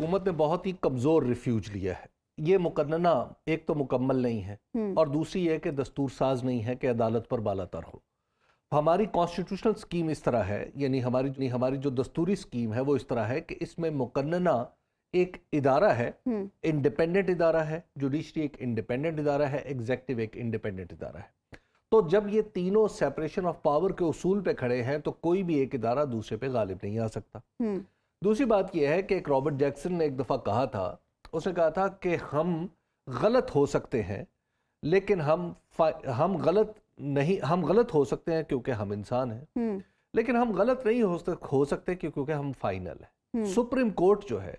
حکومت نے بہت ہی کمزور ریفیوج لیا ہے. یہ مقننہ ایک تو مکمل نہیں ہے اور دوسری یہ کہ دستور ساز نہیں ہے کہ عدالت پر بالا تر ہو. ہماری کانسٹیٹیوشنل سکیم اس طرح ہے، یعنی ہماری جو دستوری سکیم ہے وہ اس طرح ہے کہ اس میں مقننہ ایک ادارہ ہے، انڈیپینڈنٹ ادارہ ہے، جوڈیشری ایک انڈیپینڈنٹ ادارہ ہے، ایگزیکٹو ایک انڈیپینڈنٹ ادارہ ہے. تو جب یہ تینوں سیپریشن آف پاور کے اصول پہ کھڑے ہیں تو کوئی بھی ایک ادارہ دوسرے پہ غالب نہیں آ سکتا. دوسری بات یہ ہے کہ ایک رابرٹ جیکسن نے ایک دفعہ کہا تھا، اس نے کہا تھا کہ ہم غلط ہو سکتے ہیں لیکن ہم غلط ہو سکتے ہیں کیونکہ ہم انسان ہیں، لیکن ہم غلط نہیں ہو سکتے کیونکہ ہم فائنل ہیں. سپریم کورٹ جو ہے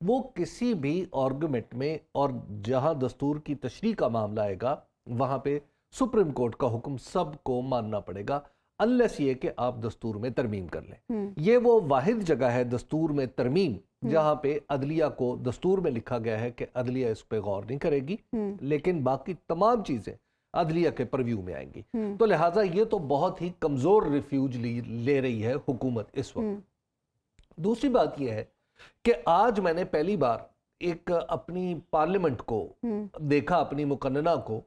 وہ کسی بھی آرگومنٹ میں اور جہاں دستور کی تشریح کا معاملہ آئے گا وہاں پہ سپریم کورٹ کا حکم سب کو ماننا پڑے گا، انلیس یہ کہ آپ دستور میں ترمیم کر لیں. یہ وہ واحد جگہ ہے دستور میں ترمیم جہاں پہ عدلیہ کو دستور میں لکھا گیا ہے کہ عدلیہ اس پہ غور نہیں کرے گی، لیکن باقی تمام چیزیں عدلیہ کے پرویو میں آئیں گی. تو لہٰذا یہ تو بہت ہی کمزور ریفیوج لے رہی ہے حکومت اس وقت. دوسری بات یہ ہے کہ آج میں نے پہلی بار ایک اپنی پارلیمنٹ کو دیکھا، اپنی مقننہ کو،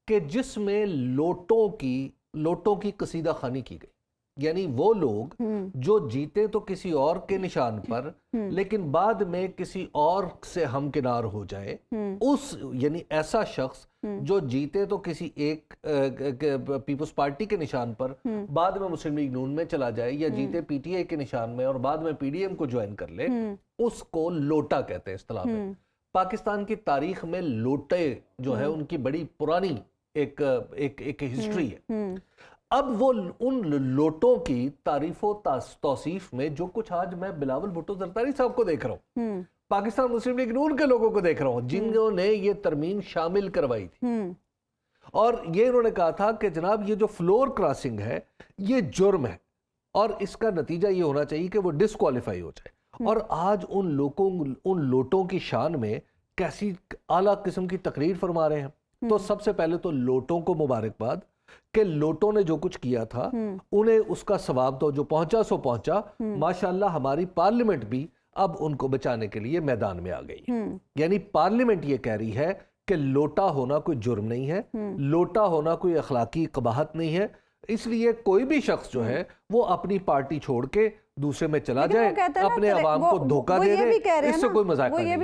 کہ جس میں لوٹوں کی قصیدہ خوانی کی گئی. یعنی وہ لوگ جو جیتے تو کسی اور کے نشان پر لیکن بعد میں کسی اور سے ہمکنار ہو جائے، یعنی ایسا شخص جو جیتے تو کسی ایک پیپلز پارٹی کے نشان پر بعد میں مسلم لیگ نون میں چلا جائے، یا جیتے پی ٹی آئی کے نشان میں اور بعد میں پی ڈی ایم کو جوائن کر لے، اس کو لوٹا کہتے ہیں اصطلاح میں. پاکستان کی تاریخ میں لوٹے جو ہے ان کی بڑی پرانی ایک ہسٹری ہے. اب وہ ان لوٹوں کی تعریف و توصیف میں جو کچھ آج میں بلاول بھٹو زرداری صاحب کو دیکھ رہا ہوں، پاکستان مسلم لیگ نون کے لوگوں کو دیکھ رہا ہوں جنہوں نے یہ ترمیم شامل کروائی تھی، اور یہ انہوں نے کہا تھا کہ جناب یہ جو فلور کراسنگ ہے یہ جرم ہے اور اس کا نتیجہ یہ ہونا چاہیے کہ وہ ڈسکوالیفائی ہو جائے. اور آج ان لوٹوں کی شان میں کیسی اعلیٰ قسم کی تقریر فرما رہے ہیں. تو سب سے پہلے تو لوٹوں کو مبارکباد کہ لوٹوں نے جو کچھ کیا تھا انہیں اس کا ثواب تو جو پہنچا سو پہنچا. ماشاءاللہ ہماری پارلیمنٹ بھی اب ان کو بچانے کے لیے میدان میں آ گئی. یعنی پارلیمنٹ یہ کہہ رہی ہے کہ لوٹا ہونا کوئی جرم نہیں ہے، لوٹا ہونا کوئی اخلاقی قباحت نہیں ہے. اس لیے کوئی بھی شخص جو ہے وہ اپنی پارٹی چھوڑ کے دوسرے میں چلا جائے، اپنے عوام کو دھوکہ دے دے، اس سے کوئی مذاق نہیں ہے.